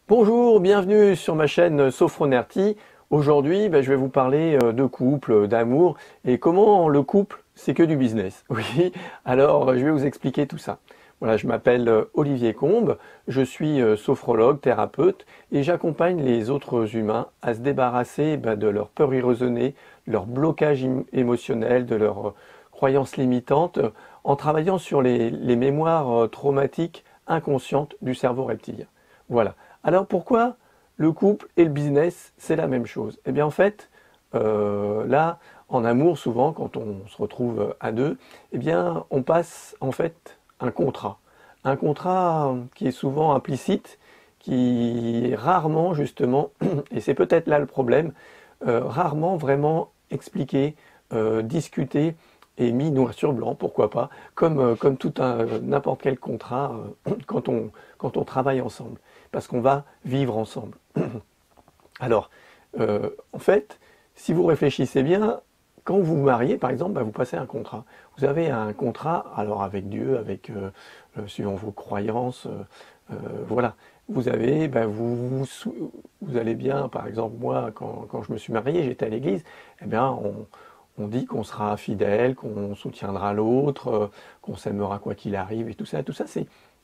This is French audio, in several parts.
Bonjour, bienvenue sur ma chaîne Sophronerty. Aujourd'hui, je vais vous parler de couple, d'amour et comment le couple, c'est que du business. Oui, alors je vais vous expliquer tout ça. Voilà, je m'appelle Olivier Combe, je suis sophrologue, thérapeute et j'accompagne les autres humains à se débarrasser de leurs peurs irraisonnées, de leurs blocages émotionnels, de leurs croyances limitantes, en travaillant sur les mémoires traumatiques inconscientes du cerveau reptilien. Voilà. Alors pourquoi le couple et le business, c'est la même chose? Eh bien en fait, là, en amour, souvent, quand on se retrouve à deux, eh bien on passe en fait un contrat. Un contrat qui est souvent implicite, qui est rarement justement, et c'est peut-être là le problème, rarement vraiment expliqué, discuté et mis noir sur blanc, pourquoi pas, comme tout n'importe quel contrat quand on travaille ensemble, parce qu'on va vivre ensemble. Alors, en fait, si vous réfléchissez bien, quand vous vous mariez, par exemple, vous passez un contrat. Vous avez un contrat, alors avec Dieu, avec suivant vos croyances, voilà. Vous avez, vous allez bien, par exemple, moi, quand je me suis marié, j'étais à l'église, eh bien, on dit qu'on sera fidèle, qu'on soutiendra l'autre, qu'on s'aimera quoi qu'il arrive, et tout ça. Tout ça,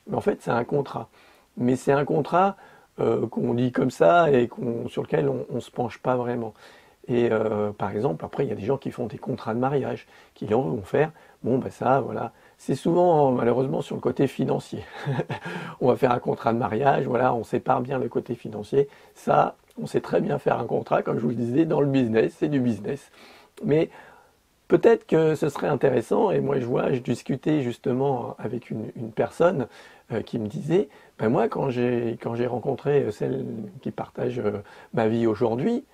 mais en fait, c'est un contrat. Mais c'est un contrat qu'on dit comme ça et sur lequel on ne se penche pas vraiment. Et par exemple, après, il y a des gens qui font des contrats de mariage, qui vont faire, bon, ça, voilà. C'est souvent, malheureusement, sur le côté financier. On va faire un contrat de mariage, voilà, on sépare bien le côté financier. Ça, on sait très bien faire un contrat, comme je vous le disais, dans le business, c'est du business. Mais peut-être que ce serait intéressant, et moi je discutais justement avec une personne qui me disait, moi quand j'ai rencontré celle qui partage ma vie aujourd'hui,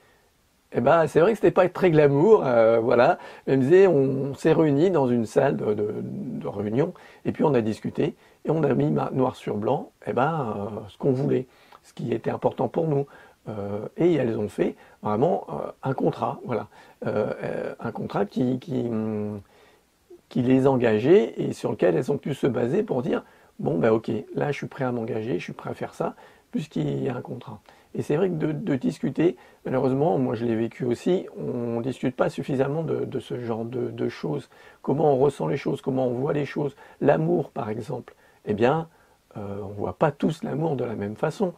c'est vrai que c'était pas très glamour, voilà. Elle me disait, on s'est réunis dans une salle de réunion, et puis on a discuté, et on a mis noir sur blanc, ce qu'on voulait, ce qui était important pour nous. Et elles ont fait vraiment un contrat, voilà. Un contrat qui les engageait et sur lequel elles ont pu se baser pour dire, bon ok, là je suis prêt à m'engager, je suis prêt à faire ça, puisqu'il y a un contrat. Et c'est vrai que de discuter, malheureusement, moi je l'ai vécu aussi, on ne discute pas suffisamment de ce genre de choses. Comment on ressent les choses, comment on voit les choses. L'amour, par exemple, eh bien, on ne voit pas tous l'amour de la même façon.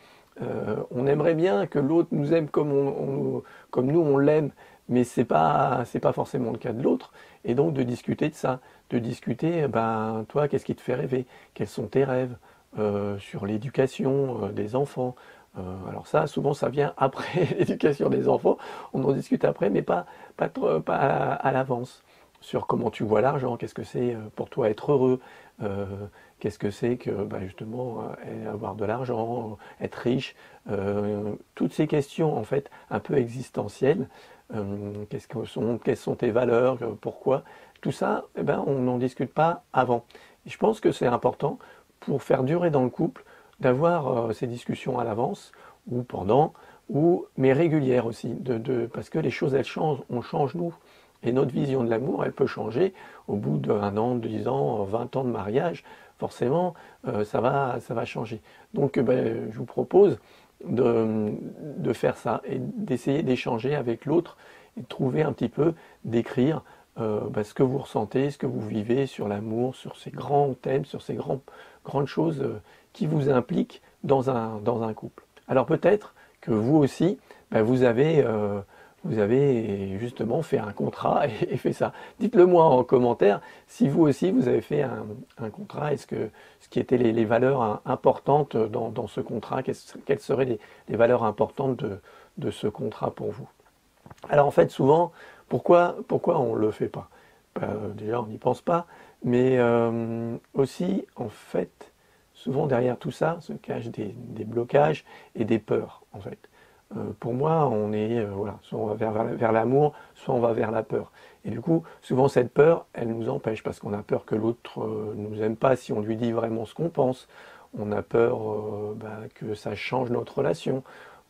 On aimerait bien que l'autre nous aime comme nous on l'aime, mais c'est pas forcément le cas de l'autre. Et donc de discuter de ça, de discuter, toi, qu'est-ce qui te fait rêver? Quels sont tes rêves sur l'éducation des enfants? Alors ça, souvent, ça vient après l'éducation des enfants. On en discute après, mais pas à l'avance. Sur comment tu vois l'argent, qu'est-ce que c'est pour toi être heureux, euh, qu'est-ce que c'est que justement avoir de l'argent, être riche, toutes ces questions en fait un peu existentielles. Quelles sont tes valeurs, pourquoi? Tout ça, on n'en discute pas avant. Et je pense que c'est important pour faire durer dans le couple d'avoir ces discussions à l'avance ou pendant, mais régulières aussi, parce que les choses elles changent, on change nous. Et notre vision de l'amour, elle peut changer au bout d'un an, 10 ans, 20 ans de mariage. Forcément, ça va changer. Donc, je vous propose de faire ça et d'essayer d'échanger avec l'autre et de trouver un petit peu, d'écrire ce que vous ressentez, ce que vous vivez sur l'amour, sur ces grands thèmes, sur ces grandes choses qui vous impliquent dans un couple. Alors peut-être que vous aussi, vous avez justement fait un contrat et fait ça. Dites-le moi en commentaire si vous aussi vous avez fait un contrat, ce qui étaient les valeurs importantes dans ce contrat, quelles seraient les valeurs importantes de ce contrat pour vous. Alors en fait souvent, pourquoi on ne le fait pas? Déjà on n'y pense pas, mais aussi en fait, souvent derrière tout ça se cachent des blocages et des peurs en fait. Pour moi, on est, voilà, soit on va vers l'amour, soit on va vers la peur. Et du coup, souvent cette peur, elle nous empêche parce qu'on a peur que l'autre ne nous aime pas si on lui dit vraiment ce qu'on pense. On a peur que ça change notre relation.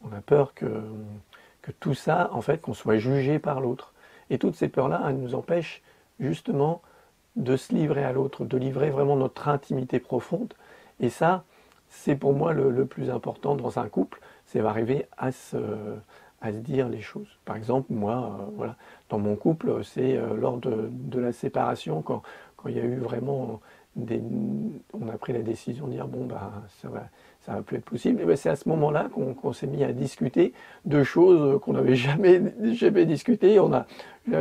On a peur que tout ça, en fait, qu'on soit jugé par l'autre. Et toutes ces peurs-là, elles nous empêchent justement de se livrer à l'autre, de livrer vraiment notre intimité profonde. Et ça, c'est pour moi le plus important dans un couple, c'est d'arriver à se dire les choses. Par exemple, moi, voilà, dans mon couple, c'est lors de la séparation, quand il y a eu vraiment on a pris la décision de dire bon bah ça va plus être possible. Et ben, c'est à ce moment-là qu'on s'est mis à discuter de choses qu'on n'avait jamais discuté. On n'a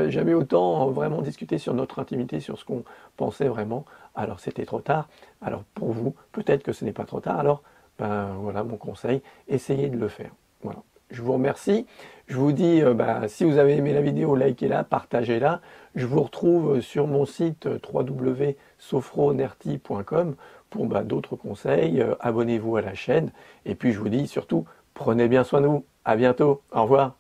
jamais autant vraiment discuté sur notre intimité, sur ce qu'on pensait vraiment. Alors c'était trop tard. Alors pour vous, peut-être que ce n'est pas trop tard. Alors ben voilà mon conseil, essayez de le faire. Voilà. Je vous remercie. Je vous dis, si vous avez aimé la vidéo, likez-la, partagez-la. Je vous retrouve sur mon site www.sofronerti.com pour d'autres conseils. Abonnez-vous à la chaîne. Et puis je vous dis surtout, prenez bien soin de vous. À bientôt. Au revoir.